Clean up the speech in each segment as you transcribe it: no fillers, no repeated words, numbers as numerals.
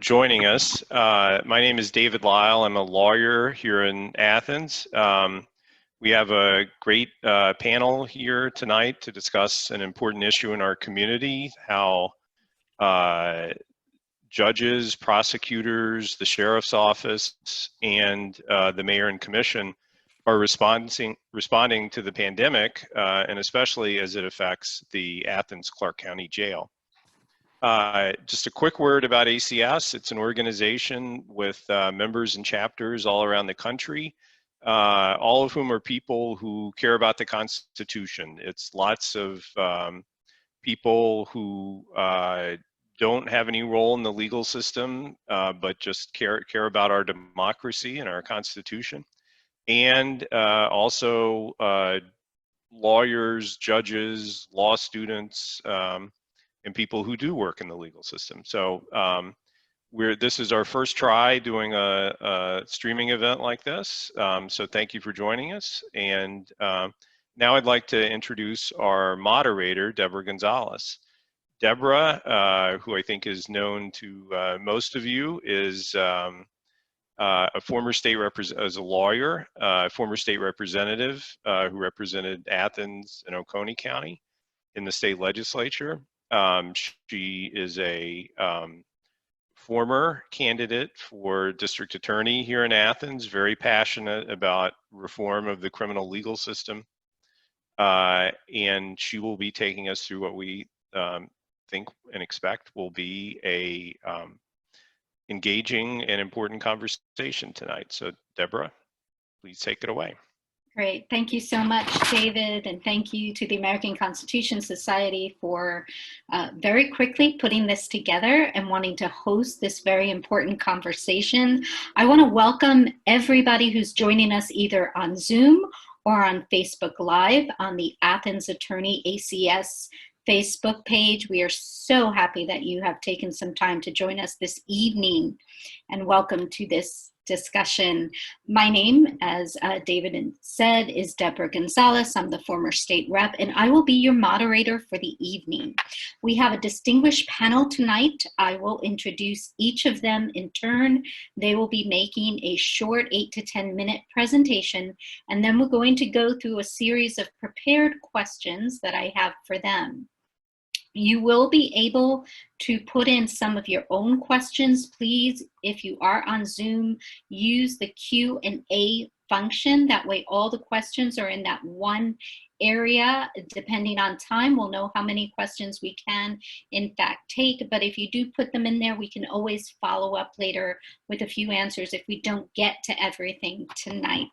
joining us. My name is David Lyle. I'm a lawyer here in Athens. We have a great panel here tonight to discuss an important issue in our community, how judges, prosecutors, the sheriff's office, and the mayor and commission are responding to the pandemic, and especially as it affects the Athens-Clarke County Jail. Just a quick word about ACS. It's an organization with members and chapters all around the country, all of whom are people who care about the Constitution. It's lots of people who don't have any role in the legal system, but just care about our democracy and our Constitution. And also lawyers, judges, law students, and people who do work in the legal system. So this is our first try doing a streaming event like this. So thank you for joining us. And now I'd like to introduce our moderator, Deborah Gonzalez. Deborah, who I think is known to most of you, is a former state as a lawyer, former state representative who represented Athens and Oconee County in the state legislature. She is a former candidate for district attorney here in Athens, very passionate about reform of the criminal legal system. And she will be taking us through what we think and expect will be a engaging and important conversation tonight. So Deborah, please take it away. Great. Thank you so much, David, and thank you to the American Constitution Society for very quickly putting this together and wanting to host this very important conversation. I want to welcome everybody who's joining us either on Zoom or on Facebook Live on the Athens Attorney ACS Facebook page. We are so happy that you have taken some time to join us this evening, and welcome to this discussion. My name, as David said, is Deborah Gonzalez. I'm the former state rep, and I will be your moderator for the evening. We have a distinguished panel tonight. I will introduce each of them in turn. They will be making a short 8 to 10 minute presentation, and then we're going to go through a series of prepared questions that I have for them. You will be able to put in some of your own questions. Please, if you are on Zoom, use the Q&A function. That way all the questions are in that one area. Depending on time, we'll know how many questions we can in fact take. But if you do put them in there, we can always follow up later with a few answers if we don't get to everything tonight.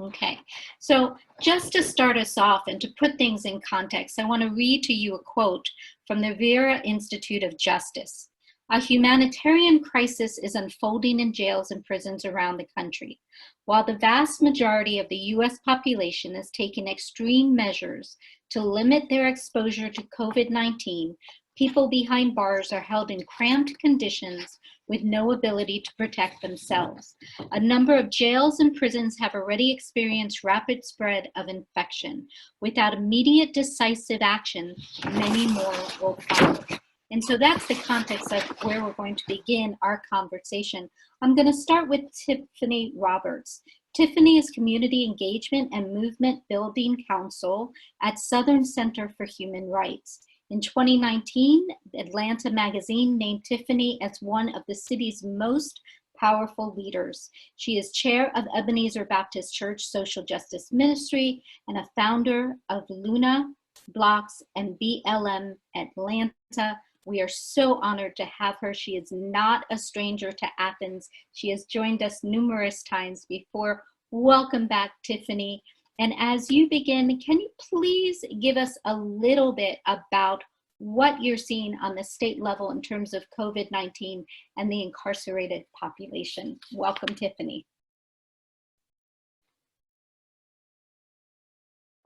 Okay, so just to start us off and to put things in context, I want to read to you a quote from the Vera Institute of Justice. A humanitarian crisis is unfolding in jails and prisons around the country. While the vast majority of the U.S. population is taking extreme measures to limit their exposure to COVID-19, people behind bars are held in cramped conditions with no ability to protect themselves. A number of jails and prisons have already experienced rapid spread of infection. Without immediate decisive action, many more will follow. And so that's the context of where we're going to begin our conversation. I'm going to start with Tiffany Roberts. Tiffany is Community Engagement and Movement Building Counsel at Southern Center for Human Rights. In 2019, Atlanta Magazine named Tiffany as one of the city's most powerful leaders. She is chair of Ebenezer Baptist Church Social Justice Ministry and a founder of Luna, Blocks, and BLM Atlanta. We are so honored to have her. She is not a stranger to Athens. She has joined us numerous times before. Welcome back, Tiffany. And as you begin, can you please give us a little bit about what you're seeing on the state level in terms of COVID-19 and the incarcerated population? Welcome, Tiffany.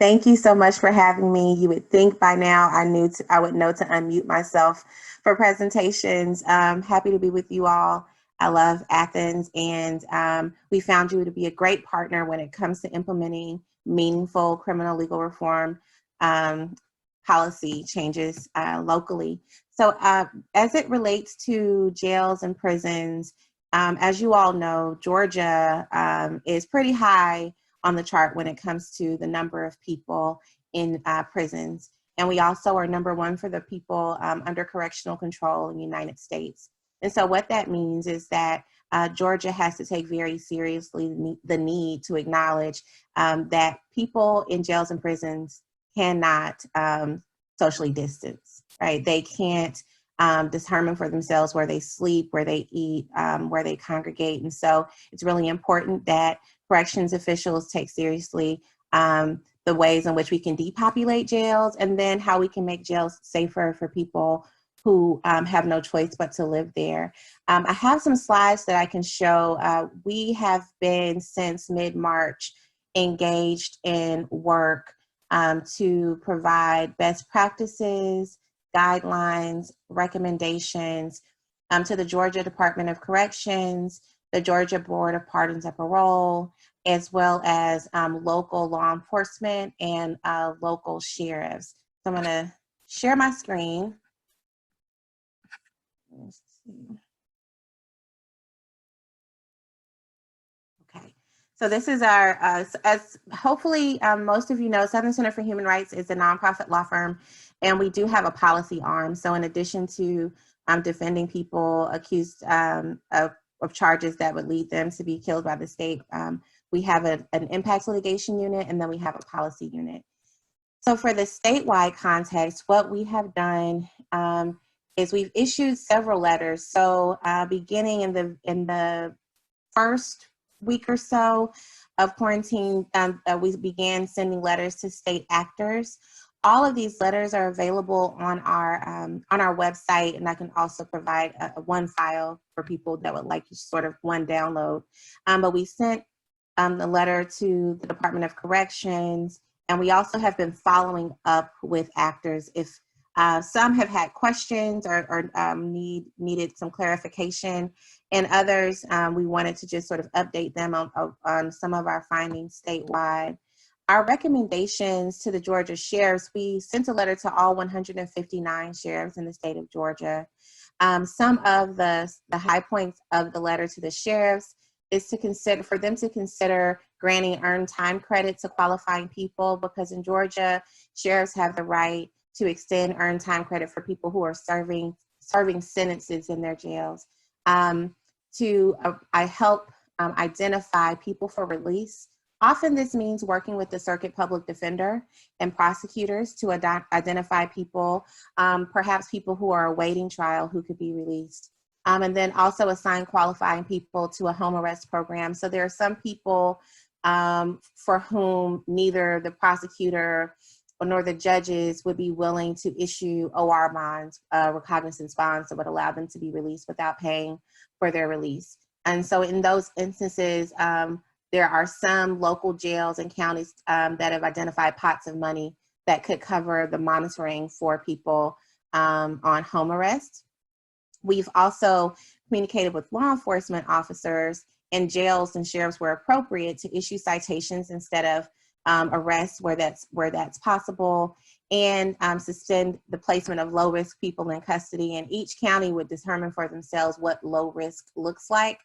Thank you so much for having me. You would think by now I would know to unmute myself for presentations. Happy to be with you all. I love Athens, and we found you to be a great partner when it comes to implementing meaningful criminal legal reform policy changes locally. So as it relates to jails and prisons, as you all know, Georgia is pretty high on the chart when it comes to the number of people in prisons. And we also are #1 for the people under correctional control in the United States. And so what that means is that Georgia has to take very seriously the need to acknowledge that people in jails and prisons cannot socially distance, right? They can't determine for themselves where they sleep, where they eat, where they congregate. And so it's really important that corrections officials take seriously the ways in which we can depopulate jails, and then how we can make jails safer for people who have no choice but to live there. I have some slides that I can show. We have been since mid-March engaged in work to provide best practices, guidelines, recommendations to the Georgia Department of Corrections, the Georgia Board of Pardons and Parole, as well as local law enforcement and local sheriffs. So I'm gonna share my screen. Let's see. Okay, so this is our, as hopefully most of you know, Southern Center for Human Rights is a nonprofit law firm, and we do have a policy arm. So in addition to defending people accused of charges that would lead them to be killed by the state, we have an impact litigation unit, and then we have a policy unit. So for the statewide context, what we have done is we've issued several letters. So beginning in the first week or so of quarantine, we began sending letters to state actors. All of these letters are available on our website, and I can also provide one file for people that would like sort of one download. But we sent the letter to the Department of Corrections, and we also have been following up with actors if some have had questions or needed some clarification, and others we wanted to just sort of update them on some of our findings statewide. Our recommendations to the Georgia sheriffs, we sent a letter to all 159 sheriffs in the state of Georgia. Some of the high points of the letter to the sheriffs is for them to consider granting earned time credit to qualifying people, because in Georgia, sheriffs have the right to extend earned time credit for people who are serving sentences in their jails. I help identify people for release. Often this means working with the circuit public defender and prosecutors to identify people, perhaps people who are awaiting trial who could be released. And then also assign qualifying people to a home arrest program. So there are some people for whom neither the prosecutor nor the judges would be willing to issue OR bonds, recognizance bonds that would allow them to be released without paying for their release. And so in those instances, there are some local jails and counties that have identified pots of money that could cover the monitoring for people on home arrest. We've also communicated with law enforcement officers in jails and sheriffs where appropriate to issue citations instead of arrests where that's possible, and suspend the placement of low-risk people in custody. And each county would determine for themselves what low risk looks like.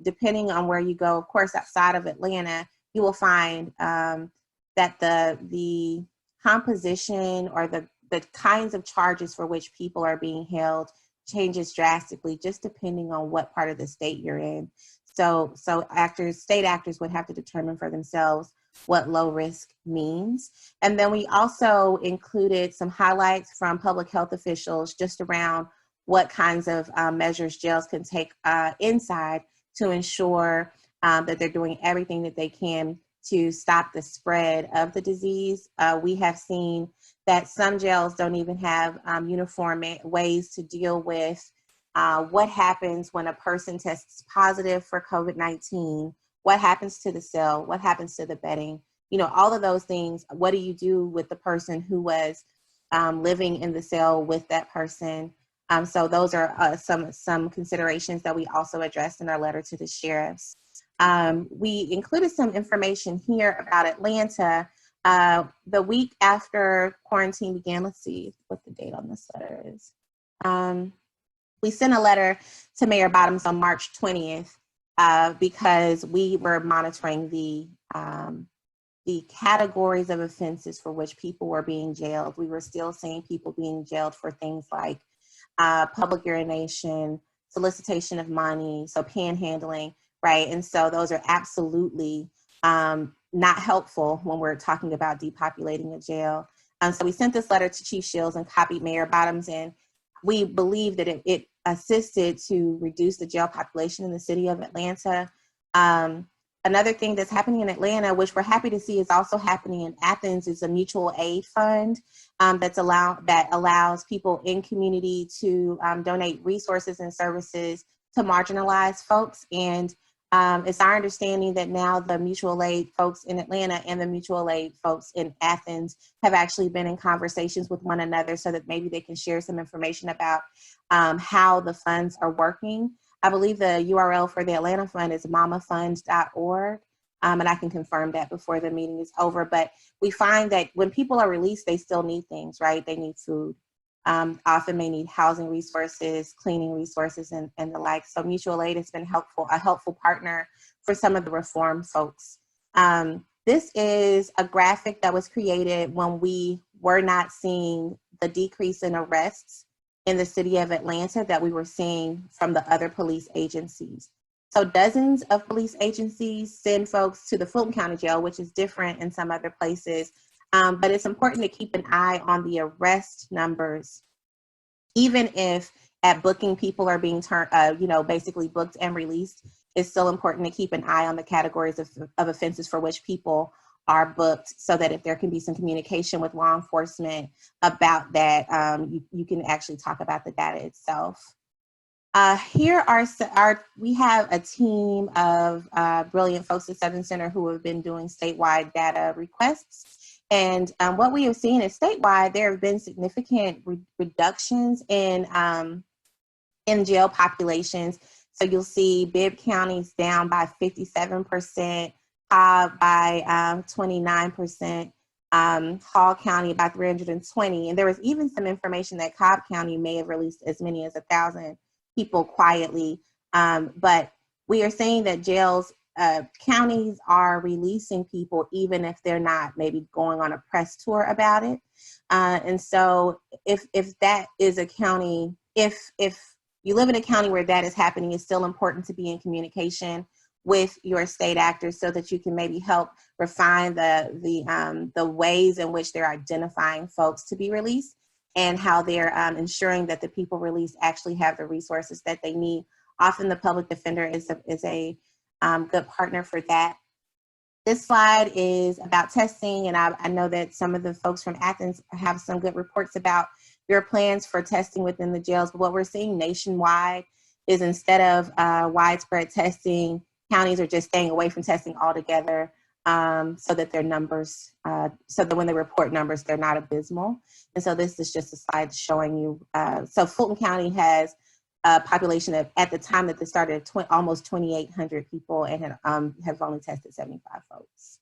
Depending on where you go, of course, outside of Atlanta, you will find that the composition or the kinds of charges for which people are being held changes drastically, just depending on what part of the state you're in. So state actors would have to determine for themselves what low risk means. And then we also included some highlights from public health officials just around what kinds of measures jails can take inside to ensure that they're doing everything that they can to stop the spread of the disease. We have seen that some jails don't even have uniform ways to deal with what happens when a person tests positive for COVID-19, what happens to the cell, what happens to the bedding, all of those things. What do you do with the person who was living in the cell with that person? So those are some considerations that we also addressed in our letter to the sheriffs. We included some information here about Atlanta. The week after quarantine began, let's see what the date on this letter is. we sent a letter to Mayor Bottoms on March 20th because we were monitoring the categories of offenses for which people were being jailed. We were still seeing people being jailed for things like public urination, solicitation of money, so panhandling, right? And so those are absolutely not helpful when we're talking about depopulating a jail. So we sent this letter to Chief Shields and copied Mayor Bottoms in. We believe that it assisted to reduce the jail population in the city of Atlanta. Another thing that's happening in Atlanta, which we're happy to see is also happening in Athens, is a mutual aid fund that allows people in community to donate resources and services to marginalized folks. And it's our understanding that now the mutual aid folks in Atlanta and the mutual aid folks in Athens have actually been in conversations with one another so that maybe they can share some information about how the funds are working. I believe the URL for the Atlanta Fund is mamafund.org, and I can confirm that before the meeting is over. But we find that when people are released, they still need things, right? They need food, often may need housing resources, cleaning resources, and the like. So mutual aid has been a helpful partner for some of the reform folks. This is a graphic that was created when we were not seeing the decrease in arrests in the city of Atlanta that we were seeing from the other police agencies. So dozens of police agencies send folks to the Fulton County Jail, which is different in some other places. But it's important to keep an eye on the arrest numbers, even if at booking people are being basically booked and released. It's still important to keep an eye on the categories of offenses for which people are booked, so that if there can be some communication with law enforcement about that, you can actually talk about the data itself. Here we have a team of brilliant folks at Southern Center who have been doing statewide data requests. And what we have seen is statewide, there have been significant reductions in jail populations. So you'll see Bibb County's down by 57%, Cobb by 29%, Hall County by 320. And there was even some information that Cobb County may have released as many as 1,000 people quietly. But we are saying that jails, counties are releasing people even if they're not maybe going on a press tour about it. And so if that is a county, if you live in a county where that is happening, it's still important to be in communication with your state actors so that you can maybe help refine the ways in which they're identifying folks to be released and how they're ensuring that the people released actually have the resources that they need. Often the public defender is a good partner for that. This slide is about testing, and I know that some of the folks from Athens have some good reports about your plans for testing within the jails. But what we're seeing nationwide is instead of widespread testing, counties are just staying away from testing altogether so that their numbers, so that when they report numbers, they're not abysmal. And so this is just a slide showing you. So Fulton County has a population of, at the time that this started, almost 2,800 people and have only tested 75 folks.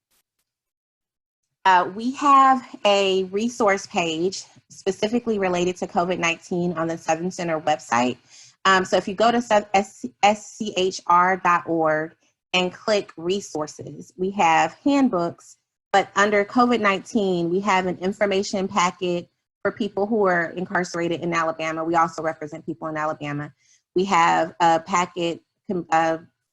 We have a resource page specifically related to COVID-19 on the Southern Center website. So if you go to schr.org and click resources, we have handbooks, but under COVID-19, we have an information packet for people who are incarcerated in Alabama. We also represent people in Alabama. We have a packet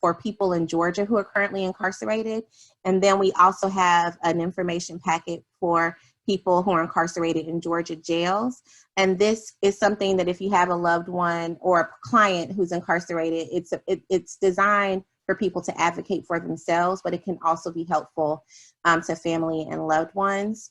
for people in Georgia who are currently incarcerated. And then we also have an information packet for people who are incarcerated in Georgia jails. And this is something that if you have a loved one or a client who's incarcerated, it's designed for people to advocate for themselves, but it can also be helpful to family and loved ones.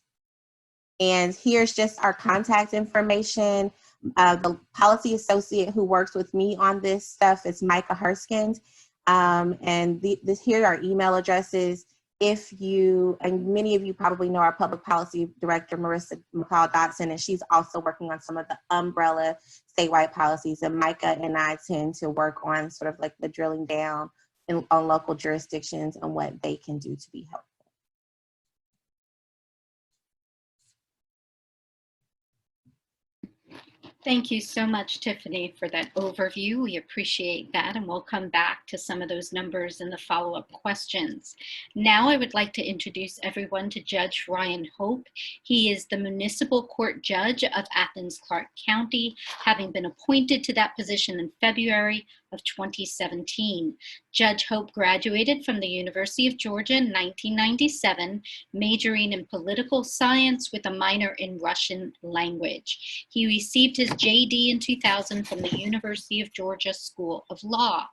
And here's just our contact information. The policy associate who works with me on this stuff is Micah Herskind. And here are email addresses. If you, and many of you probably know our public policy director, Marissa McCall-Dodson, and she's also working on some of the umbrella statewide policies. And Micah and I tend to work on sort of like the drilling down on local jurisdictions and what they can do to be helpful. Thank you so much, Tiffany, for that overview. We appreciate that, and we'll come back to some of those numbers in the follow-up questions. Now I would like to introduce everyone to Judge Ryan Hope. He is the Municipal Court Judge of Athens-Clarke County, having been appointed to that position in February of 2017. Judge Hope graduated from the University of Georgia in 1997, majoring in political science with a minor in Russian language. He received his JD in 2000 from the University of Georgia School of Law.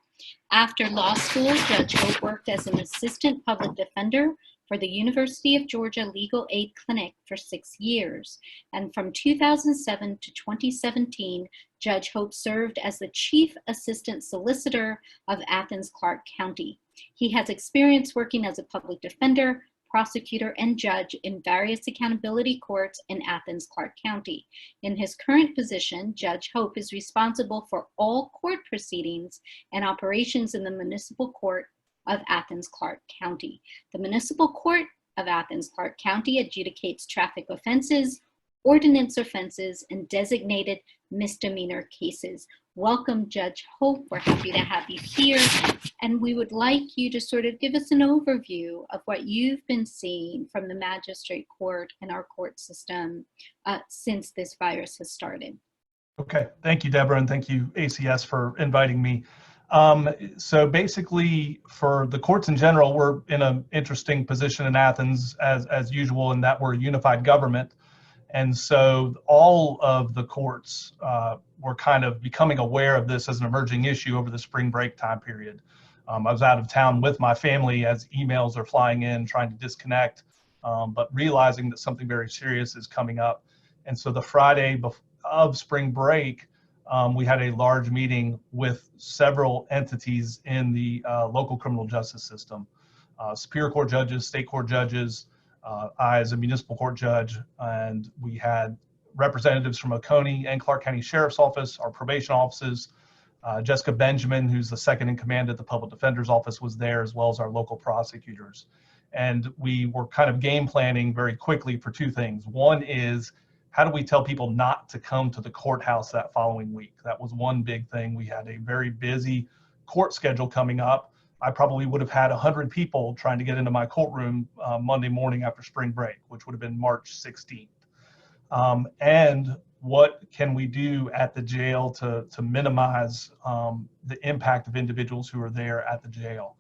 After law school, Judge Hope worked as an assistant public defender for the University of Georgia Legal Aid Clinic for 6 years. And from 2007 to 2017, Judge Hope served as the Chief Assistant Solicitor of Athens-Clarke County. He has experience working as a public defender, prosecutor, and judge in various accountability courts in Athens-Clarke County. In his current position, Judge Hope is responsible for all court proceedings and operations in the Municipal Court of Athens-Clarke County. The Municipal Court of Athens-Clarke County adjudicates traffic offenses, ordinance offenses, and designated misdemeanor cases. Welcome, Judge Hope. We're happy to have you here. And we would like you to sort of give us an overview of what you've been seeing from the magistrate court and our court system since this virus has started. Okay, thank you, Deborah, and thank you, ACS, for inviting me. So basically, for the courts in general, we're in an interesting position in Athens, as usual, in that we're a unified government. And so all of the courts were kind of becoming aware of this as an emerging issue over the spring break time period. I was out of town with my family as emails are flying in, trying to disconnect, but realizing that something very serious is coming up. And so the Friday of spring break, we had a large meeting with several entities in the local criminal justice system, Superior Court judges, state court judges, I as a municipal court judge, and we had representatives from Oconee and Clarke County Sheriff's Office, our probation offices. Jessica Benjamin, who's the second in command at the Public Defender's Office, was there, as well as our local prosecutors. And we were kind of game planning very quickly for two things. One is, how do we tell people not to come to the courthouse that following week? That was one big thing. We had a very busy court schedule coming up. I probably would have had 100 people trying to get into my courtroom Monday morning after spring break, which would have been March 16th. And what can we do at the jail to minimize the impact of individuals who are there at the jail?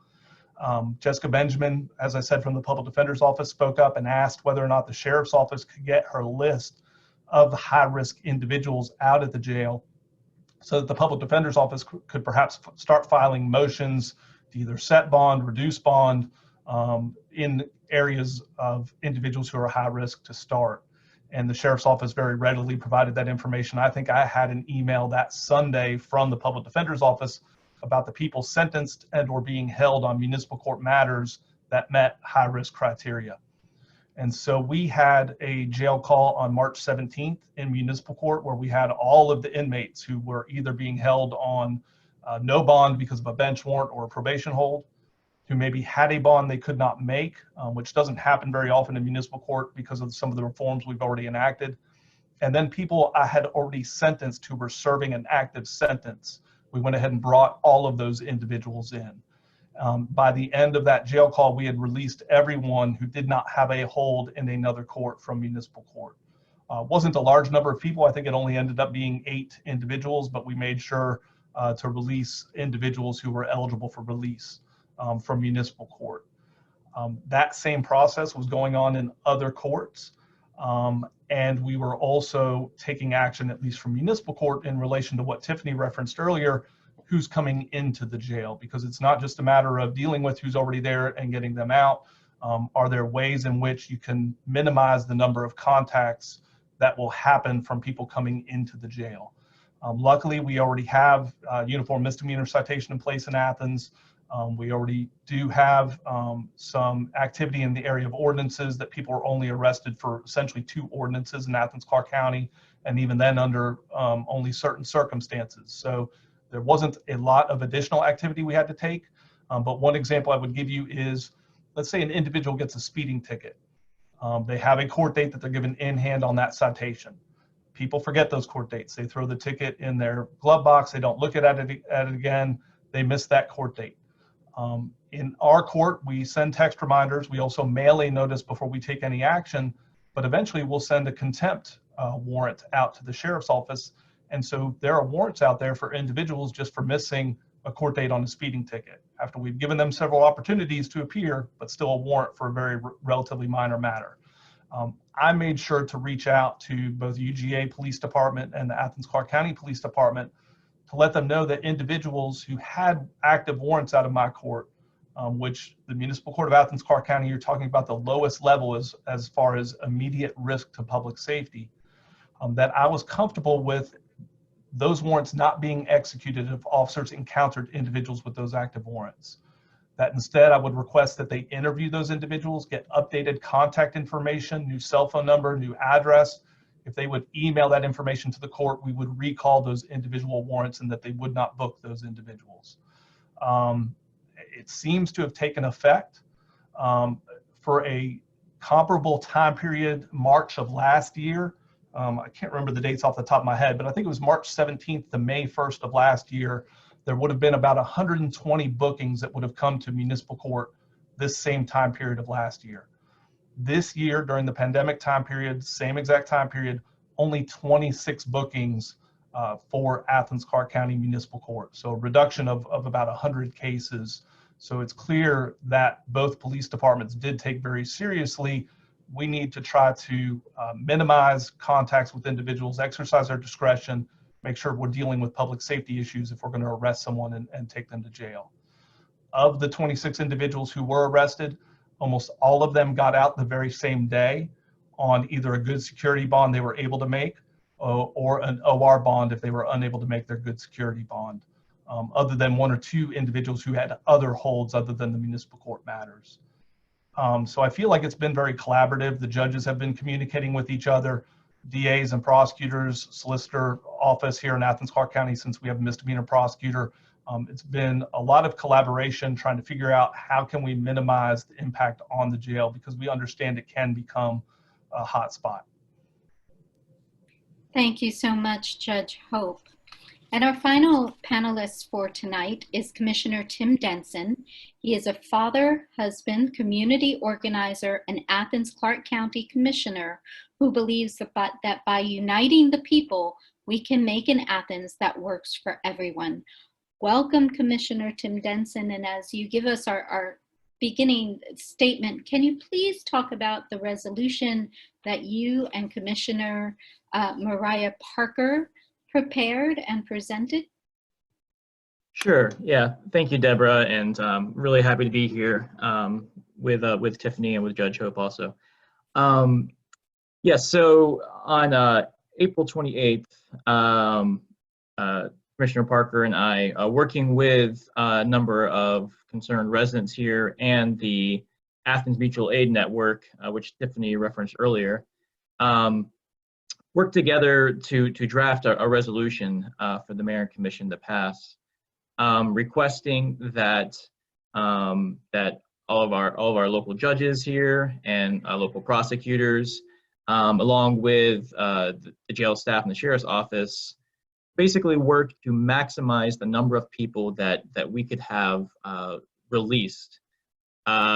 Jessica Benjamin, as I said, from the Public Defender's Office, spoke up and asked whether or not the Sheriff's Office could get her list of high-risk individuals out at the jail so that the Public Defender's Office could perhaps start filing motions to either set bond, reduce bond in areas of individuals who are high risk to start. And the Sheriff's Office very readily provided that information. I think I had an email that Sunday from the Public Defender's Office about the people sentenced and or being held on municipal court matters that met high risk criteria. And so we had a jail call on March 17th in municipal court where we had all of the inmates who were either being held on no bond because of a bench warrant or a probation hold, who maybe had a bond they could not make, which doesn't happen very often in municipal court because of some of the reforms we've already enacted. And then people I had already sentenced who were serving an active sentence. We went ahead and brought all of those individuals in. By the end of that jail call, we had released everyone who did not have a hold in another court from municipal court. Wasn't a large number of people. I think it only ended up being 8 individuals, but we made sure to release individuals who were eligible for release from municipal court. That same process was going on in other courts. And we were also taking action, at least from municipal court, in relation to what Tiffany referenced earlier, who's coming into the jail, because it's not just a matter of dealing with who's already there and getting them out. Are there ways in which you can minimize the number of contacts that will happen from people coming into the jail? Luckily, we already have uniform misdemeanor citation in place in Athens. We already do have some activity in the area of ordinances that people are only arrested for essentially 2 ordinances in Athens-Clarke County, and even then under only certain circumstances. So there wasn't a lot of additional activity we had to take. But one example I would give you is, let's say an individual gets a speeding ticket. They have a court date that they're given in hand on that citation. people forget those court dates. They throw the ticket in their glove box. They don't look at it again. They miss that court date. In our court, we send text reminders. We also mail a notice before we take any action, but eventually we'll send a contempt warrant out to the sheriff's office. And so there are warrants out there for individuals just for missing a court date on a speeding ticket after we've given them several opportunities to appear, but still a warrant for a very relatively minor matter. I made sure to reach out to both UGA Police Department and the Athens-Clarke County Police Department to let them know that individuals who had active warrants out of my court, which the Municipal Court of Athens-Clarke County, you're talking about the lowest level as far as immediate risk to public safety, that I was comfortable with those warrants not being executed if officers encountered individuals with those active warrants. That instead I would request that they interview those individuals, get updated contact information, new cell phone number, new address. If they would email that information to the court, we would recall those individual warrants and that they would not book those individuals. It seems to have taken effect. For a comparable time period, March of last year, I can't remember the dates off the top of my head, but I think it was March 17th to May 1st of last year, there would have been about 120 bookings that would have come to municipal court this same time period of last year. This year, during the pandemic time period, same exact time period, only 26 bookings for Athens-Clarke County Municipal Court. So a reduction of about 100 cases. So it's clear that both police departments did take very seriously. We need to try to minimize contacts with individuals, exercise our discretion, make sure we're dealing with public safety issues if we're going to arrest someone and take them to jail. Of the 26 individuals who were arrested, almost all of them got out the very same day on either a good security bond they were able to make or an OR bond if they were unable to make their good security bond, other than one or two individuals who had other holds other than the municipal court matters. So I feel like it's been very collaborative. The judges have been communicating with each other, DAs and prosecutors, solicitor office here in Athens-Clarke County, since we have a misdemeanor prosecutor. It's been a lot of collaboration trying to figure out how can we minimize the impact on the jail, because we understand it can become a hot spot. Thank you so much, Judge Hope. And our final panelist for tonight is Commissioner Tim Denson. He is a father, husband, community organizer, and Athens-Clarke County Commissioner who believes that by uniting the people, we can make an Athens that works for everyone. Welcome, Commissioner Tim Denson. And as you give us our beginning statement, can you please talk about the resolution that you and Commissioner Mariah Parker prepared and presented? Sure. Yeah. Thank you, Deborah, and really happy to be here with Tiffany and with Judge Hope also. Yes. So on April 28th, Commissioner Parker and I, working with a number of concerned residents here and the Athens Mutual Aid Network, which Tiffany referenced earlier, worked together to draft a resolution for the Mayor and Commission to pass, requesting that that all of our local judges here and local prosecutors, along with the jail staff and the sheriff's office, basically work to maximize the number of people that we could have released,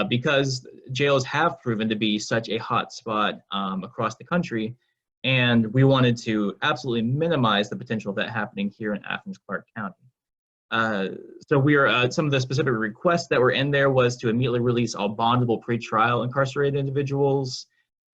because jails have proven to be such a hot spot across the country. And we wanted to absolutely minimize the potential of that happening here in Athens-Clarke County. So we are, some of the specific requests that were in there was to immediately release all bondable pretrial incarcerated individuals,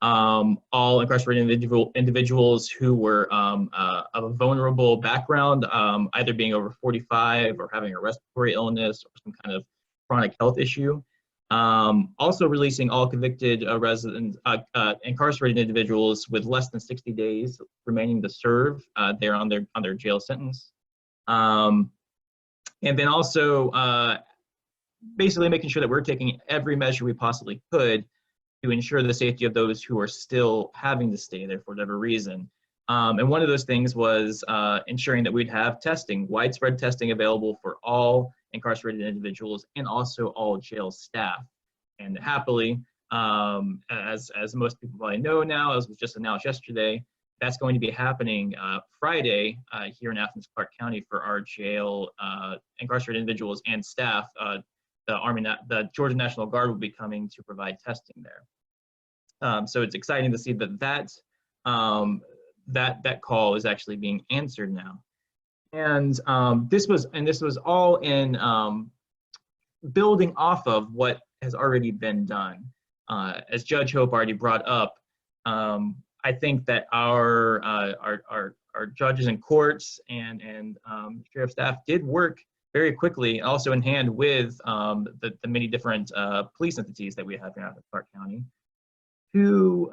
all incarcerated individuals who were of a vulnerable background, either being over 45 or having a respiratory illness or some kind of chronic health issue. Also releasing all convicted incarcerated individuals with less than 60 days remaining to serve there on their jail sentence. And then also basically making sure that we're taking every measure we possibly could to ensure the safety of those who are still having to stay there for whatever reason. And one of those things was ensuring that we'd have testing, widespread testing available for all incarcerated individuals and also all jail staff. And happily, as most people probably know now, as was just announced yesterday, That's going to be happening Friday here in Athens-Clarke County for our jail incarcerated individuals and staff. The Georgia National Guard will be coming to provide testing there. So it's exciting to see that call is actually being answered now. And this was all in building off of what has already been done. As Judge Hope already brought up, I think that our judges and courts and sheriff staff did work very quickly, also in hand with the many different police entities that we have in Athens-Clarke County, to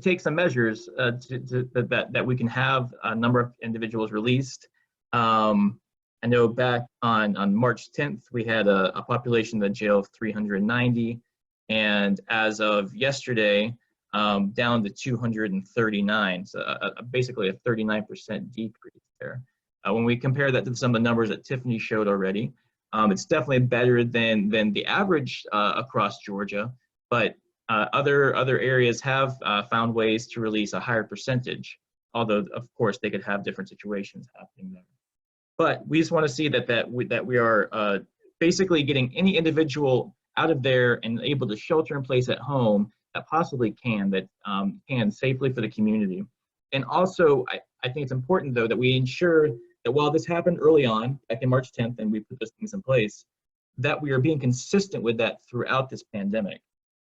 take some measures that we can have a number of individuals released. I know back on March 10th, we had a population in the jail of 390, and as of yesterday, down to 239, so basically a 39% decrease there. When we compare that to some of the numbers that Tiffany showed already, it's definitely better than the average across Georgia, but other areas have found ways to release a higher percentage, although of course they could have different situations happening there. But we just want to see that we are basically getting any individual out of there and able to shelter in place at home that possibly can safely for the community. And also, I think it's important though that we ensure that while this happened early on, back in March 10th, and we put those things in place, that we are being consistent with that throughout this pandemic,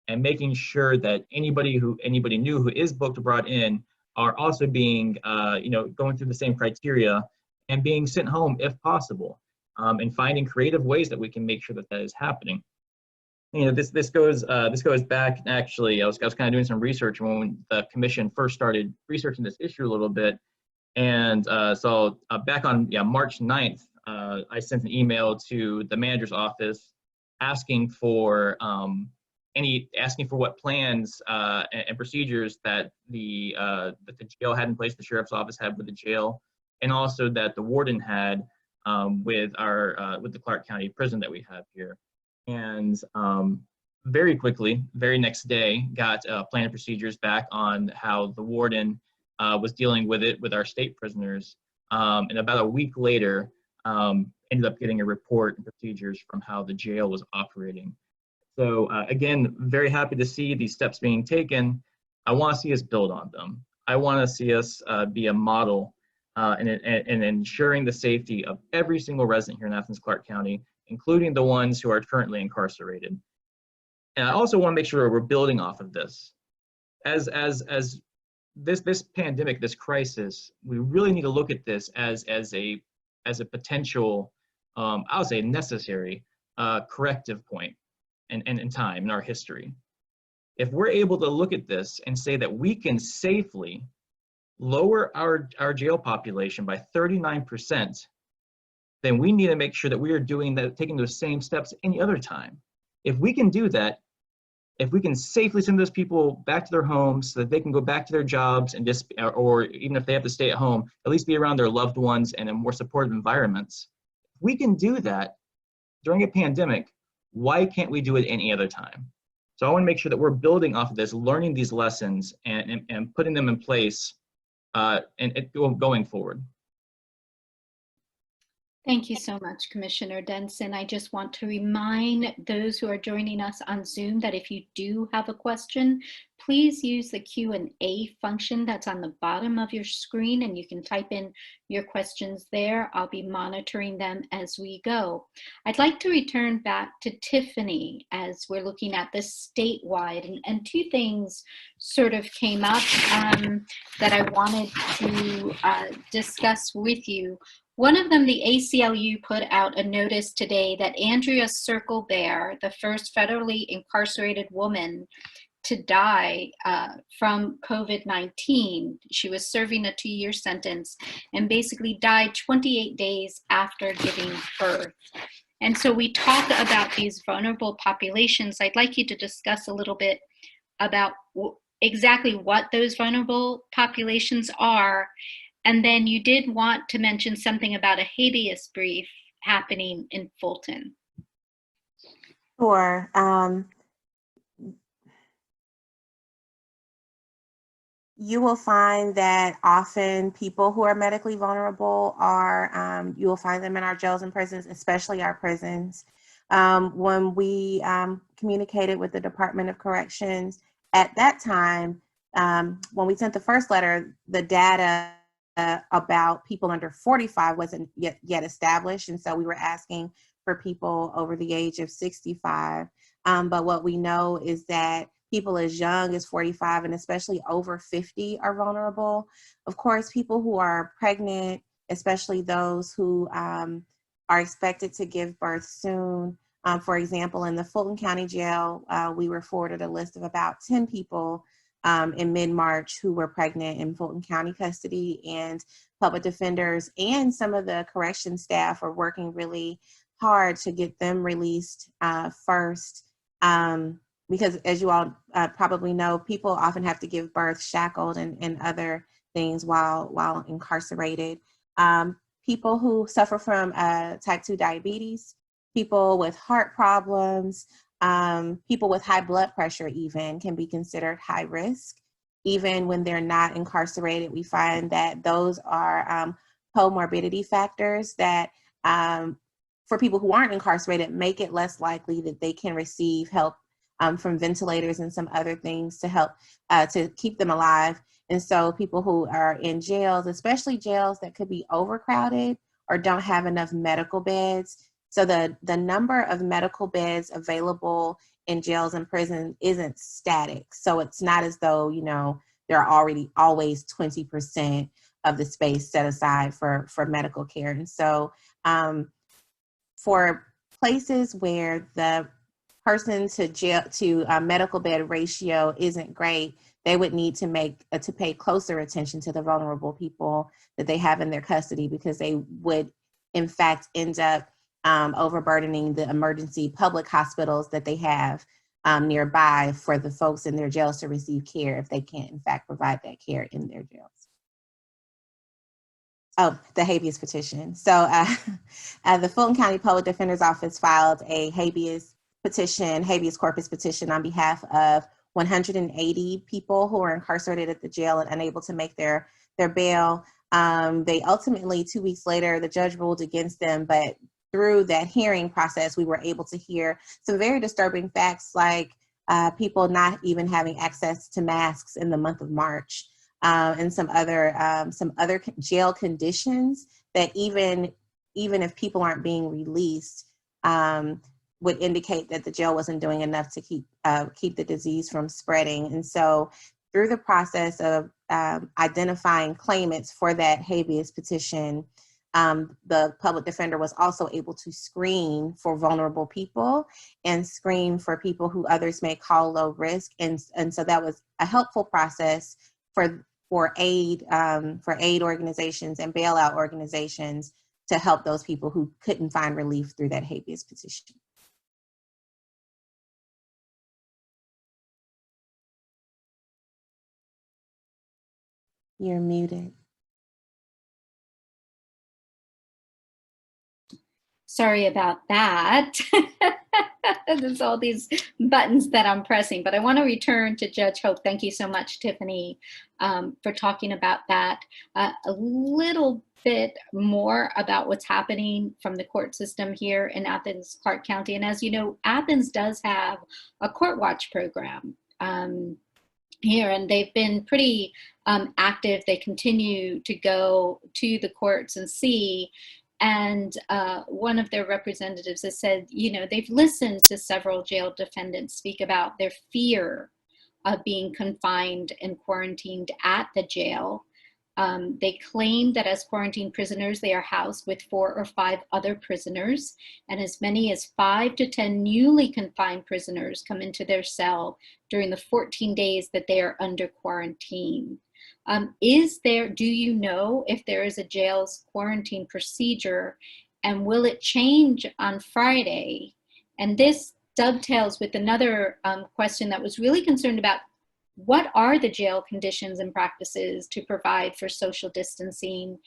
and making sure that anybody new who is booked or brought in are also being, going through the same criteria and being sent home if possible, and finding creative ways that we can make sure that is happening. This goes back. Actually, I was kind of doing some research when the commission first started researching this issue a little bit, and so back on March 9th, I sent an email to the manager's office asking for what plans and procedures that the jail had in place, the sheriff's office had with the jail, and also that the warden had with the Clarke County prison that we have here. And very quickly, very next day, got plan and procedures back on how the warden was dealing with it with our state prisoners. And about a week later, ended up getting a report and procedures from how the jail was operating. So again, very happy to see these steps being taken. I want to see us build on them. I want to see us be a model in ensuring the safety of every single resident here in Athens-Clarke County, including the ones who are currently incarcerated. And I also want to make sure we're building off of this. As this pandemic, this crisis, we really need to look at this as a potential, I would say necessary corrective point in time in our history. If we're able to look at this and say that we can safely lower our jail population by 39%, then we need to make sure that we are doing that, taking those same steps any other time. If we can do that, if we can safely send those people back to their homes so that they can go back to their jobs and just, or even if they have to stay at home, at least be around their loved ones and in more supportive environments. If we can do that during a pandemic, why can't we do it any other time? So I want to make sure that we're building off of this, learning these lessons and putting them in place and going forward. Thank you so much, Commissioner Denson. I just want to remind those who are joining us on Zoom that if you do have a question, please use the Q&A function that's on the bottom of your screen, and you can type in your questions there. I'll be monitoring them as we go. I'd like to return back to Tiffany as we're looking at this statewide, and two things sort of came up that I wanted to discuss with you. One of them, the ACLU put out a notice today that Andrea Circle Bear, the first federally incarcerated woman to die from COVID-19, she was serving a 2-year sentence and basically died 28 days after giving birth. And so we talk about these vulnerable populations. I'd like you to discuss a little bit about exactly what those vulnerable populations are. And then you did want to mention something about a habeas brief happening in Fulton. Sure. you will find that often people who are medically vulnerable are, you will find them in our jails and prisons, especially our prisons. When we communicated with the Department of Corrections at that time, when we sent the first letter, the data about people under 45 wasn't yet established. And so we were asking for people over the age of 65. But what we know is that people as young as 45 and especially over 50 are vulnerable. Of course, people who are pregnant, especially those who are expected to give birth soon. For example, in the Fulton County Jail, we were forwarded a list of about 10 people in mid-March who were pregnant in Fulton County custody, and public defenders and some of the correction staff are working really hard to get them released first. Because as you all probably know, people often have to give birth shackled and other things while incarcerated. People who suffer from type 2 diabetes, people with heart problems, people with high blood pressure even can be considered high risk. Even when they're not incarcerated, we find that those are comorbidity factors that for people who aren't incarcerated make it less likely that they can receive help from ventilators and some other things to help to keep them alive. And so people who are in jails, especially jails that could be overcrowded or don't have enough medical beds. So the number of medical beds available in jails and prisons isn't static. So it's not as though, you know, there are already always 20% of the space set aside for medical care. And so for places where the person to jail to medical bed ratio isn't great, they would need to pay closer attention to the vulnerable people that they have in their custody, because they would in fact end up overburdening the emergency public hospitals that they have nearby for the folks in their jails to receive care if they can't in fact provide that care in their jails. Oh, the habeas petition. So the Fulton County Public Defender's Office filed a habeas corpus petition on behalf of 180 people who are incarcerated at the jail and unable to make their bail. They ultimately, 2 weeks later, the judge ruled against them, but through that hearing process, we were able to hear some very disturbing facts, like people not even having access to masks in the month of March, and some other jail conditions that even if people aren't being released, would indicate that the jail wasn't doing enough to keep the disease from spreading. And so through the process of identifying claimants for that habeas petition, the public defender was also able to screen for vulnerable people and screen for people who others may call low risk. And so that was a helpful process for aid organizations and bailout organizations to help those people who couldn't find relief through that habeas petition. You're muted. Sorry about that. There's all these buttons that I'm pressing, but I want to return to Judge Hope. Thank you so much, Tiffany, for talking about that. A little bit more about what's happening from the court system here in Athens-Clarke County. And as you know, Athens does have a court watch program here, and they've been pretty active. They continue to go to the courts and see. And one of their representatives has said, you know, they've listened to several jail defendants speak about their fear of being confined and quarantined at the jail. They claim that as quarantined prisoners, they are housed with 4 or 5 other prisoners, and as many as 5 to 10 newly confined prisoners come into their cell during the 14 days that they are under quarantine. Do you know if there is a jail's quarantine procedure, and will it change on Friday? And this dovetails with another question that was really concerned about: what are the jail conditions and practices to provide for social distancing,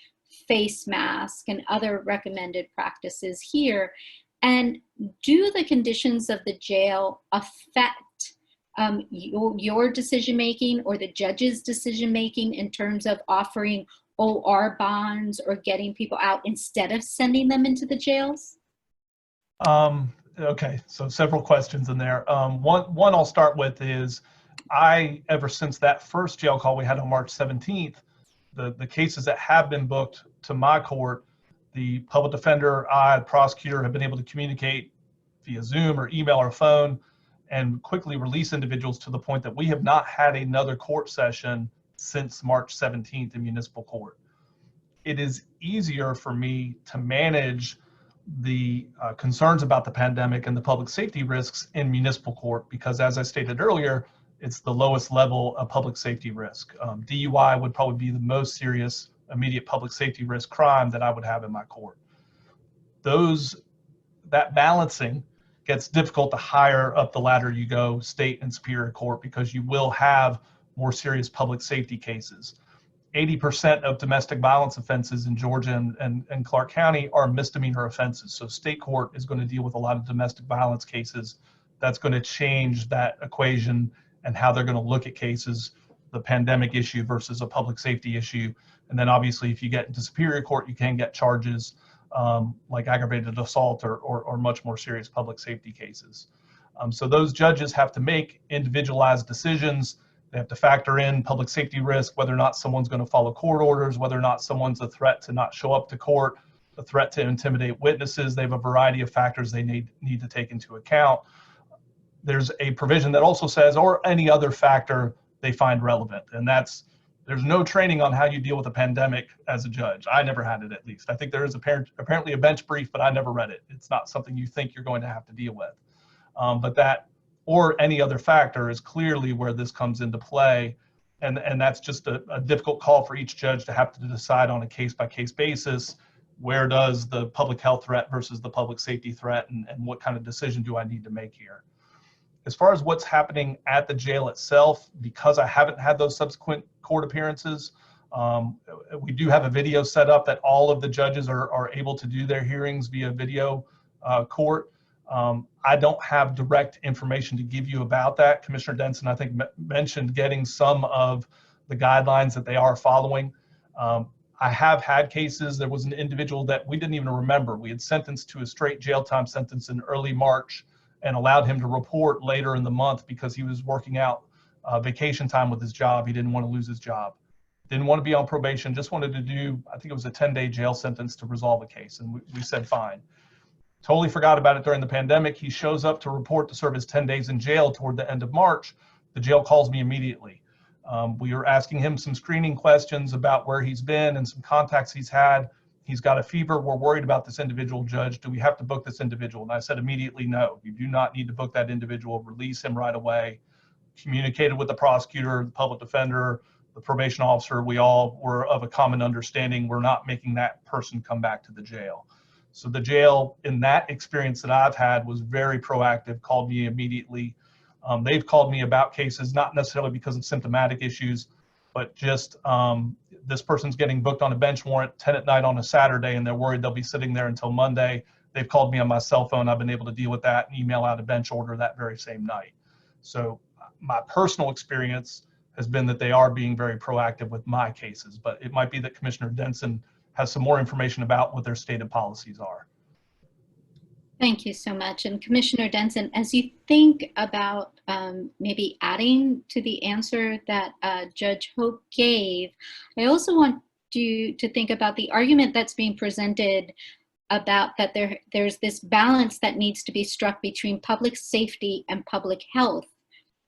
face mask, and other recommended practices here? And do the conditions of the jail affect your decision-making or the judge's decision-making in terms of offering OR bonds or getting people out instead of sending them into the jails? Okay, so several questions in there. One I'll start with is, ever since that first jail call we had on March 17th, the cases that have been booked to my court, the public defender, the prosecutor have been able to communicate via Zoom or email or phone and quickly release individuals to the point that we have not had another court session since March 17th in municipal court. It is easier for me to manage the concerns about the pandemic and the public safety risks in municipal court because, as I stated earlier, it's the lowest level of public safety risk. DUI would probably be the most serious immediate public safety risk crime that I would have in my court. That balancing gets difficult the higher up the ladder you go, state and superior court, because you will have more serious public safety cases. 80% of domestic violence offenses in Georgia and Clarke County are misdemeanor offenses. So state court is going to deal with a lot of domestic violence cases. That's going to change that equation and how they're going to look at cases, the pandemic issue versus a public safety issue. And then obviously if you get into superior court, you can get charges like aggravated assault or much more serious public safety cases. So those judges have to make individualized decisions. They have to factor in public safety risk, whether or not someone's going to follow court orders, whether or not someone's a threat to not show up to court, a threat to intimidate witnesses. They have a variety of factors they need to take into account. There's a provision that also says, or any other factor they find relevant. And there's no training on how you deal with a pandemic as a judge. I never had it, at least. I think there is apparently a bench brief, but I never read it. It's not something you think you're going to have to deal with. But that, or any other factor, is clearly where this comes into play. And that's just a difficult call for each judge to have to decide on a case-by-case basis. Where does the public health threat versus the public safety threat, and what kind of decision do I need to make here? As far as what's happening at the jail itself, because I haven't had those subsequent court appearances, we do have a video set up that all of the judges are able to do their hearings via video court. I don't have direct information to give you about that. Commissioner Denson, I think, mentioned getting some of the guidelines that they are following. I have had cases. There was an individual that we didn't even remember. We had sentenced to a straight jail time sentence in early March and allowed him to report later in the month because he was working out vacation time with his job. He didn't want to lose his job. Didn't want to be on probation, just wanted to do, I think it was a 10-day jail sentence to resolve a case. And we said, fine. Totally forgot about it during the pandemic. He shows up to report to serve his 10 days in jail toward the end of March. The jail calls me immediately. We were asking him some screening questions about where he's been and some contacts he's had. He's got a fever. We're worried about this individual, Judge. Do we have to book this individual? And I said immediately, no, you do not need to book that individual. Release him right away. Communicated with the prosecutor, the public defender, the probation officer. We all were of a common understanding. We're not making that person come back to the jail. So the jail, in that experience that I've had, was very proactive, called me immediately. They've called me about cases, not necessarily because of symptomatic issues, but just this person's getting booked on a bench warrant 10 at night on a Saturday, and they're worried they'll be sitting there until Monday. They've called me on my cell phone. I've been able to deal with that and email out a bench order that very same night. So my personal experience has been that they are being very proactive with my cases, but it might be that Commissioner Denson has some more information about what their stated policies are. Thank you so much. And Commissioner Denson, as you think about maybe adding to the answer that Judge Hope gave, I also want you to think about the argument that's being presented about that there's this balance that needs to be struck between public safety and public health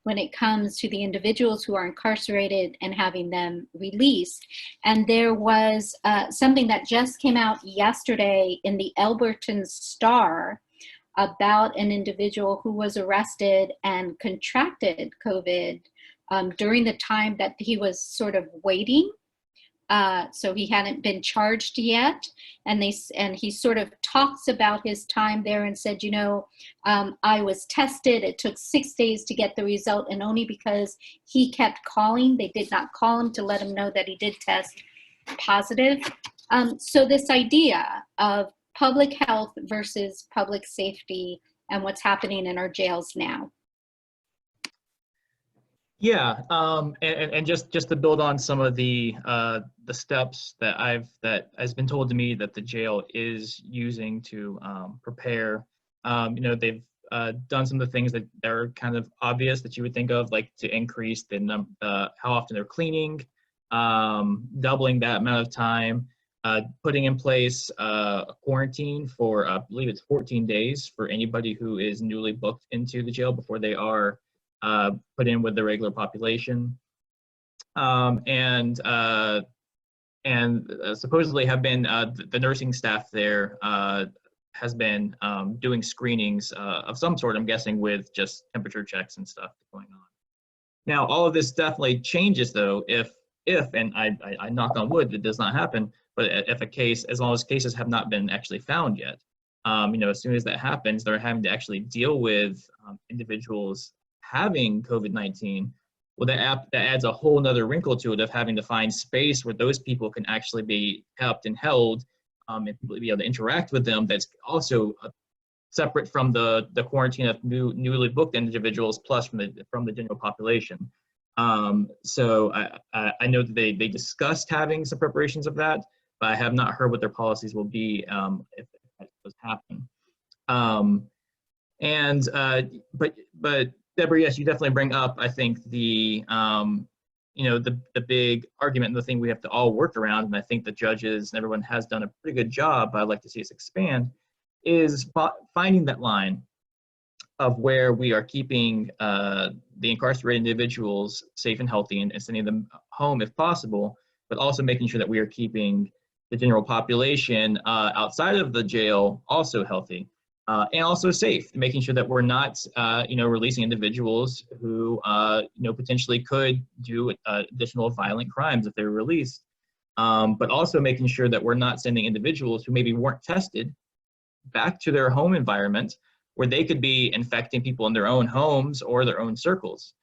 when it comes to the individuals who are incarcerated and having them released. And there was something that just came out yesterday in the Elberton Star about an individual who was arrested and contracted COVID during the time that he was sort of waiting. So he hadn't been charged yet. And he sort of talks about his time there and said, you know, I was tested. It took 6 days to get the result. And only because he kept calling, they did not call him to let him know that he did test positive. So this idea of public health versus public safety and what's happening in our jails now. Yeah, and just to build on some of the steps that has been told to me that the jail is using to prepare. They've done some of the things that are kind of obvious that you would think of, like to increase the how often they're cleaning, doubling that amount of time, putting in place a quarantine for I believe it's 14 days for anybody who is newly booked into the jail before they are put in with the regular population, and supposedly have been the nursing staff there has been doing screenings of some sort, I'm guessing with just temperature checks and stuff going on. Now, all of this definitely changes though if and I knock on wood, it does not happen, but if as long as cases have not been actually found yet, as soon as that happens, they're having to actually deal with individuals having COVID-19. Well, that adds a whole nother wrinkle to it of having to find space where those people can actually be kept and held, and people be able to interact with them. That's also separate from the quarantine of newly booked individuals, plus from the general population. So I know that they discussed having some preparations of that, but I have not heard what their policies will be if that does happen. But Deborah, yes, you definitely bring up, I think, the big argument and the thing we have to all work around, and I think the judges and everyone has done a pretty good job, but I'd like to see us expand, is finding that line of where we are keeping the incarcerated individuals safe and healthy and sending them home if possible, but also making sure that we are keeping the general population outside of the jail also healthy. And also safe, making sure that we're not, releasing individuals who, potentially could do additional violent crimes if they're released. But also making sure that we're not sending individuals who maybe weren't tested back to their home environment where they could be infecting people in their own homes or their own circles,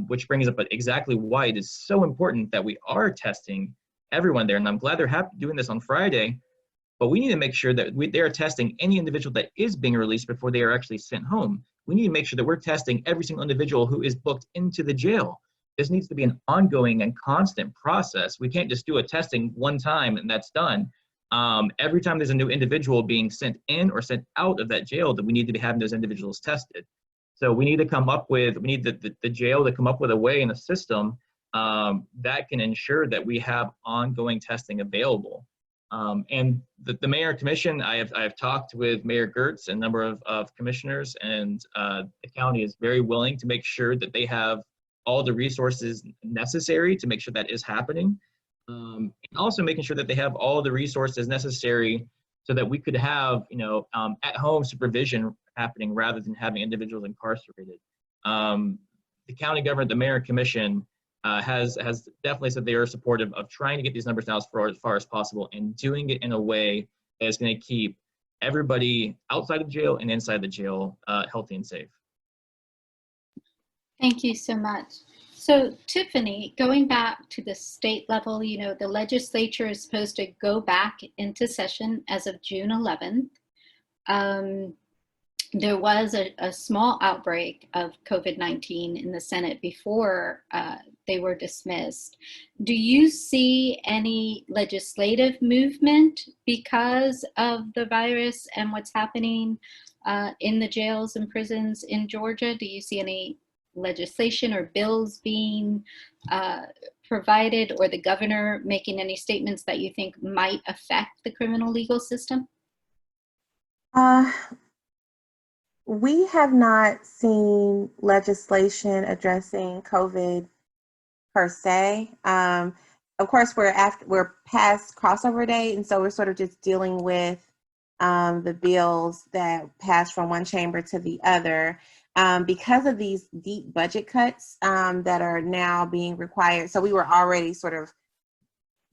which brings up exactly why it is so important that we are testing everyone there. And I'm glad they're doing this on Friday. But we need to make sure that they are testing any individual that is being released before they are actually sent home. We need to make sure that we're testing every single individual who is booked into the jail. This needs to be an ongoing and constant process. We can't just do a testing one time and that's done. Every time there's a new individual being sent in or sent out of that jail, that we need to be having those individuals tested. So we need to we need the jail to come up with a way in a system that can ensure that we have ongoing testing available. And the mayor and commission, I have talked with Mayor Gertz and a number of commissioners, and the county is very willing to make sure that they have all the resources necessary to make sure that is happening. And also making sure that they have all the resources necessary so that we could have, at-home supervision happening rather than having individuals incarcerated. The county government, the mayor and commission, has definitely said they are supportive of trying to get these numbers down as far as possible and doing it in a way that is going to keep everybody outside of jail and inside the jail healthy and safe. Thank you so much. So Tiffany, going back to the state level, the legislature is supposed to go back into session as of June 11th. There was a small outbreak of COVID-19 in the Senate before they were dismissed. Do you see any legislative movement because of the virus and what's happening in the jails and prisons in Georgia? Do you see any legislation or bills being provided, or the governor making any statements that you think might affect the criminal legal system? We have not seen legislation addressing COVID per se. Of course, we're past crossover date, and so we're sort of just dealing with the bills that passed from one chamber to the other. Because of these deep budget cuts that are now being required, so we were already sort of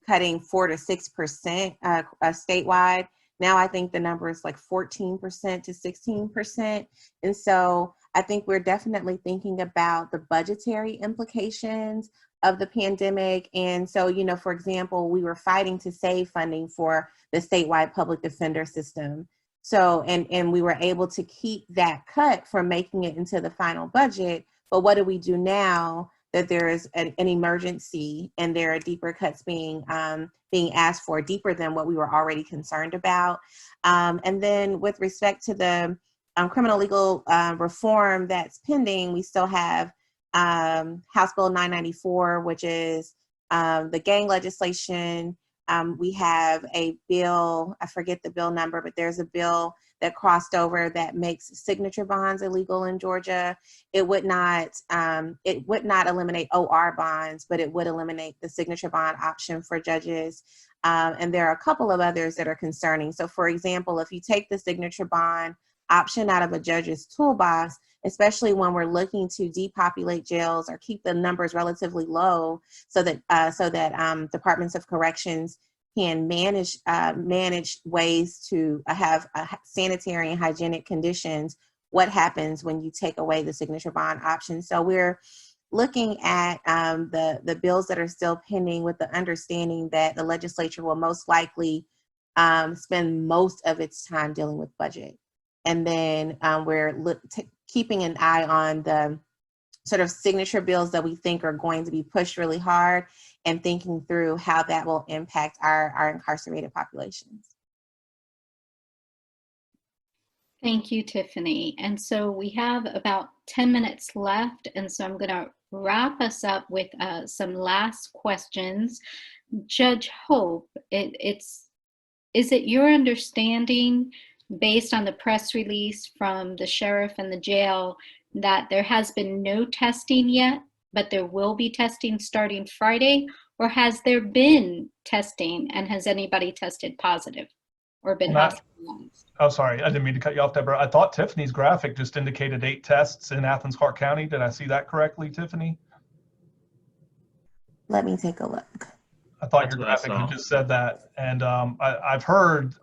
cutting 4 to 6% statewide. Now I think the number is like 14% to 16%. And so I think we're definitely thinking about the budgetary implications of the pandemic. And so, for example, we were fighting to save funding for the statewide public defender system. So, and we were able to keep that cut from making it into the final budget. But what do we do now that there is an emergency and there are deeper cuts being asked for, deeper than what we were already concerned about. And then with respect to the criminal legal reform that's pending, we still have House Bill 994, which is the gang legislation. We have a bill, I forget the bill number, but there's a bill that crossed over that makes signature bonds illegal in Georgia. It would not eliminate OR bonds, but it would eliminate the signature bond option for judges. And there are a couple of others that are concerning. So for example, if you take the signature bond option out of a judge's toolbox, especially when we're looking to depopulate jails or keep the numbers relatively low so that departments of corrections can manage ways to have sanitary and hygienic conditions, what happens when you take away the signature bond option? So we're looking at the bills that are still pending with the understanding that the legislature will most likely spend most of its time dealing with budget. And then we're keeping an eye on the sort of signature bills that we think are going to be pushed really hard and thinking through how that will impact our incarcerated populations. Thank you, Tiffany. And so we have about 10 minutes left. And so I'm going to wrap us up with some last questions. Judge Hope, is it your understanding, based on the press release from the sheriff and the jail, that there has been no testing yet, but there will be testing starting Friday? Or has there been testing and has anybody tested positive or been hospitalized? Oh, sorry, I didn't mean to cut you off, Deborah. I thought Tiffany's graphic just indicated 8 tests in Athens-Clarke County. Did I see that correctly, Tiffany? Let me take a look. I thought your graphic had just said that. And I've heard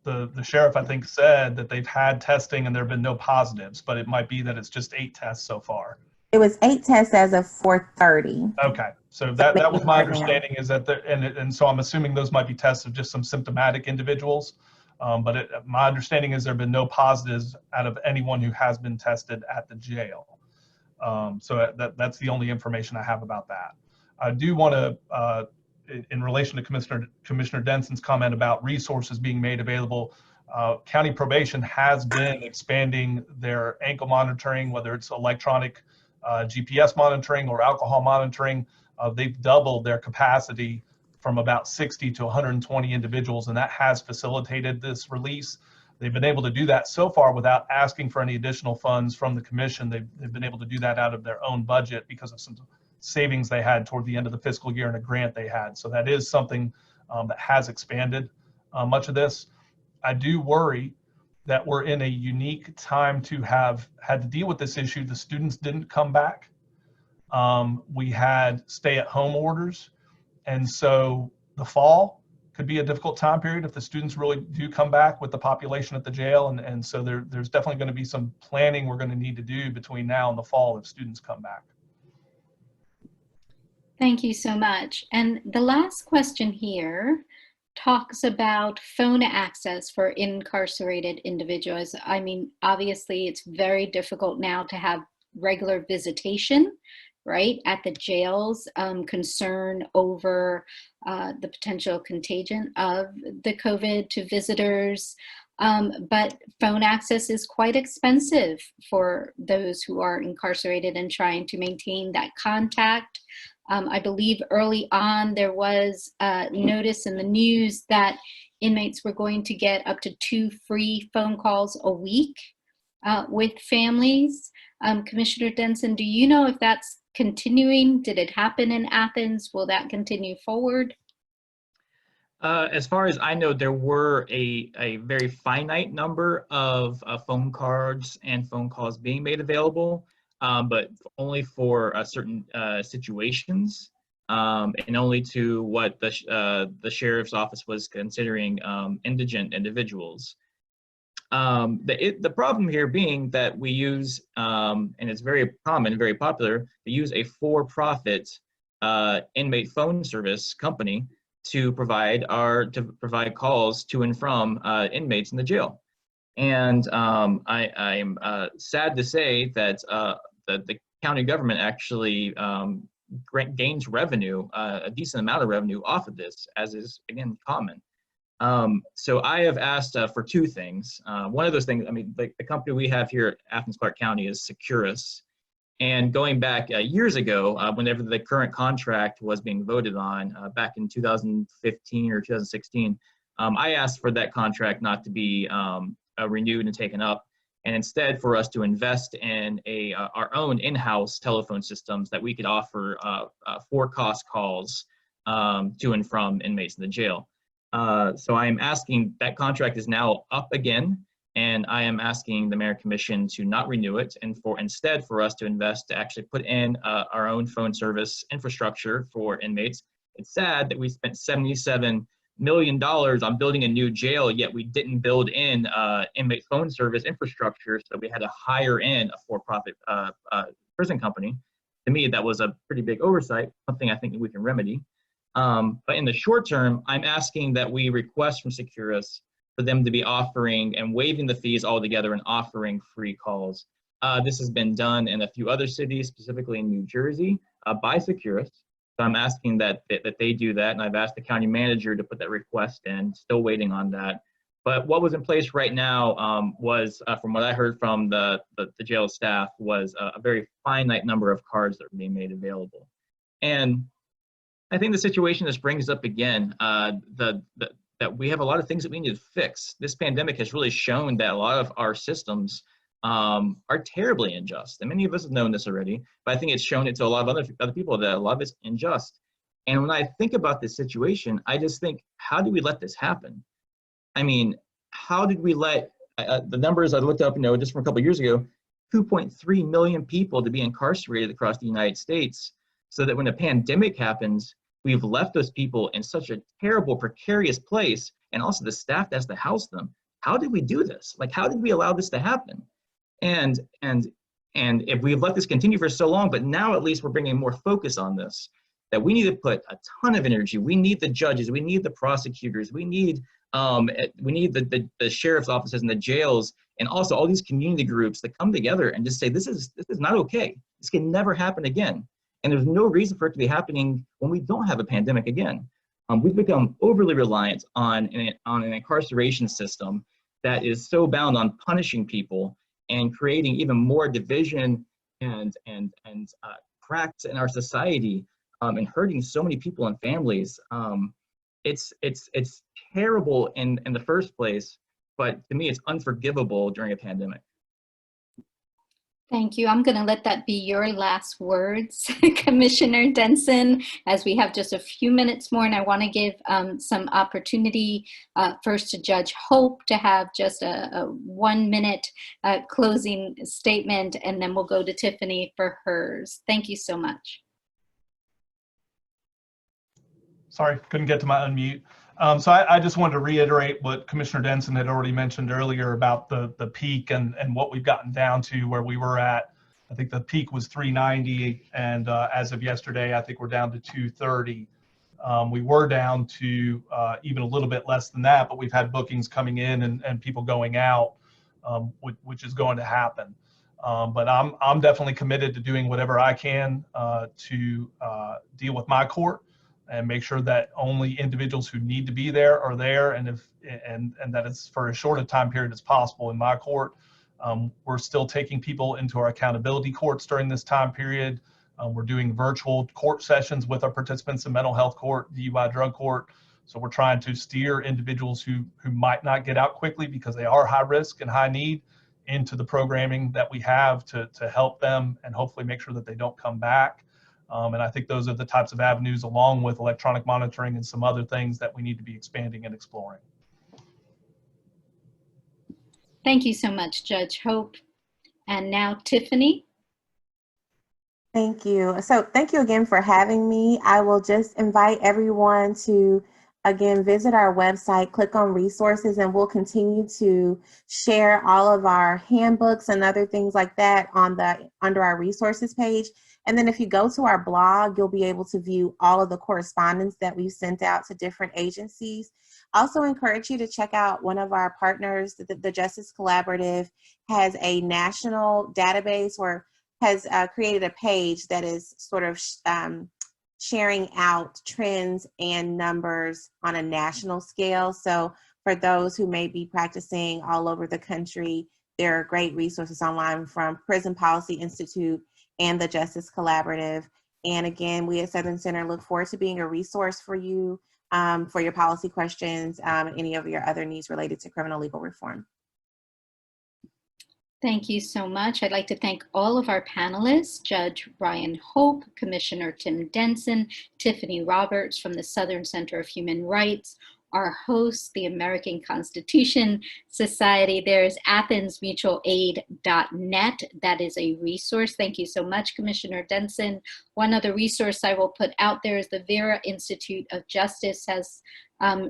the sheriff, I think, said that they've had testing and there have been no positives, but it might be that it's just 8 tests so far. It was 8 tests as of 4:30. Okay, so that was my understanding, is that and so I'm assuming those might be tests of just some symptomatic individuals. But my understanding is there have been no positives out of anyone who has been tested at the jail. So that's the only information I have about that. I do want to, in relation to Commissioner Denson's comment about resources being made available, county probation has been expanding their ankle monitoring, whether it's electronic GPS monitoring or alcohol monitoring. They've doubled their capacity from about 60 to 120 individuals, and that has facilitated this release. They've been able to do that so far without asking for any additional funds from the commission. They've been able to do that out of their own budget because of some savings they had toward the end of the fiscal year and a grant they had. So that is something that has expanded much of this. I do worry that we're in a unique time to have had to deal with this issue. The students didn't come back. We had stay-at-home orders. And so the fall could be a difficult time period if the students really do come back with the population at the jail. And so there's definitely going to be some planning we're going to need to do between now and the fall if students come back. Thank you so much. And the last question here talks about phone access for incarcerated individuals. I mean, obviously, it's very difficult now to have regular visitation, right, at the jails, concern over the potential contagion of the COVID to visitors. But phone access is quite expensive for those who are incarcerated and trying to maintain that contact. I believe early on there was a notice in the news that inmates were going to get up to 2 free phone calls a week with families. Commissioner Denson, do you know if that's continuing? Did it happen in Athens? Will that continue forward? As far as I know, there were a very finite number of phone cards and phone calls being made available, but only for certain situations, and only to what the sheriff's office was considering indigent individuals. The problem here being that we use, and it's very common, very popular, to use a for-profit inmate phone service company to provide calls to and from inmates in the jail. And I am sad to say that the county government actually gains revenue, a decent amount of revenue off of this, as is, again, common. So I have asked for two things. One of those things, I mean, the company we have here at Athens-Clarke County is Securest. And going back years ago, whenever the current contract was being voted on, back in 2015 or 2016, I asked for that contract not to be renewed and taken up, and instead for us to invest in our own in-house telephone systems that we could offer for-cost calls to and from inmates in the jail. So I am asking, that contract is now up again, and I am asking the Mayor and Commission to not renew it, and instead for us to invest to actually put in our own phone service infrastructure for inmates. It's sad that we spent $77 million on building a new jail, yet we didn't build in inmate phone service infrastructure, so we had to hire in a for-profit prison company. To me, that was a pretty big oversight, something I think that we can remedy. But in the short term, I'm asking that we request from Securest for them to be offering and waiving the fees altogether and offering free calls. This has been done in a few other cities, specifically in New Jersey, by Securest. So I'm asking that they do that, and I've asked the county manager to put that request in, still waiting on that. But what was in place right now was, from what I heard from the jail staff, was a very finite number of cards that were being made available. And I think the situation just brings up again that we have a lot of things that we need to fix. This pandemic has really shown that a lot of our systems are terribly unjust. And many of us have known this already, but I think it's shown it to a lot of other people that a lot of it's unjust. And when I think about this situation, I just think, how do we let this happen? I mean, how did we let, the numbers I looked up, just from a couple of years ago, 2.3 million people to be incarcerated across the United States, so that when a pandemic happens, we've left those people in such a terrible, precarious place, and also the staff that has to house them. How did we do this? Like, how did we allow this to happen? And if we've let this continue for so long, but now at least we're bringing more focus on this, that we need to put a ton of energy. We need the judges, we need the prosecutors, we need the sheriff's offices and the jails, and also all these community groups that come together and just say, this is not okay. This can never happen again. And there's no reason for it to be happening when we don't have a pandemic again. We've become overly reliant on an incarceration system that is so bound on punishing people and creating even more division and cracks in our society, and hurting so many people and families. It's terrible in the first place, but to me, it's unforgivable during a pandemic. Thank you. I'm going to let that be your last words, Commissioner Denson, as we have just a few minutes more, and I want to give some opportunity first to Judge Hope to have just a 1-minute closing statement, and then we'll go to Tiffany for hers. Thank you so much. Sorry, couldn't get to my unmute. So I just wanted to reiterate what Commissioner Denson had already mentioned earlier about the peak and what we've gotten down to where we were at. I think the peak was 390, and as of yesterday, I think we're down to 230. We were down to even a little bit less than that, but we've had bookings coming in and people going out, which is going to happen. But I'm definitely committed to doing whatever I can to deal with my court and make sure that only individuals who need to be there are there, and that it's for as short a time period as possible in my court. We're still taking people into our accountability courts during this time period. We're doing virtual court sessions with our participants in mental health court, DUI drug court. So we're trying to steer individuals who might not get out quickly because they are high risk and high need into the programming that we have to help them and hopefully make sure that they don't come back. And I think those are the types of avenues, along with electronic monitoring and some other things, that we need to be expanding and exploring. Thank you so much, Judge Hope. And now Tiffany. Thank you. So thank you again for having me. I will just invite everyone to, again, visit our website, click on resources, and we'll continue to share all of our handbooks and other things like that under our resources page. And then if you go to our blog, you'll be able to view all of the correspondence that we've sent out to different agencies. Also encourage you to check out one of our partners. The Justice Collaborative has a national database where has created a page that is sort of sharing out trends and numbers on a national scale. So for those who may be practicing all over the country, there are great resources online from Prison Policy Institute and the Justice Collaborative. And again, we at Southern Center look forward to being a resource for you for your policy questions and any of your other needs related to criminal legal reform. Thank you so much. I'd like to thank all of our panelists, Judge Ryan Hope, Commissioner Tim Denson, Tiffany Roberts from the Southern Center of Human Rights, our hosts, the American Constitution Society. There's athensmutualaid.net. That is a resource. Thank you so much, Commissioner Denson. One other resource I will put out there is the Vera Institute of Justice has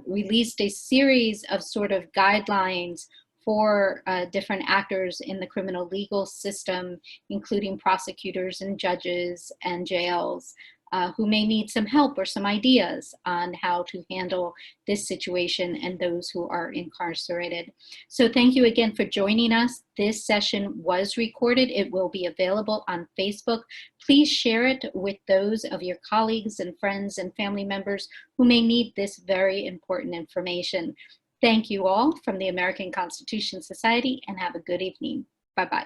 released a series of sort of guidelines for different actors in the criminal legal system, including prosecutors and judges and jails, who may need some help or some ideas on how to handle this situation and those who are incarcerated. So thank you again for joining us. This session was recorded. It will be available on Facebook. Please share it with those of your colleagues and friends and family members who may need this very important information. Thank you all from the American Constitution Society, and have a good evening. Bye-bye.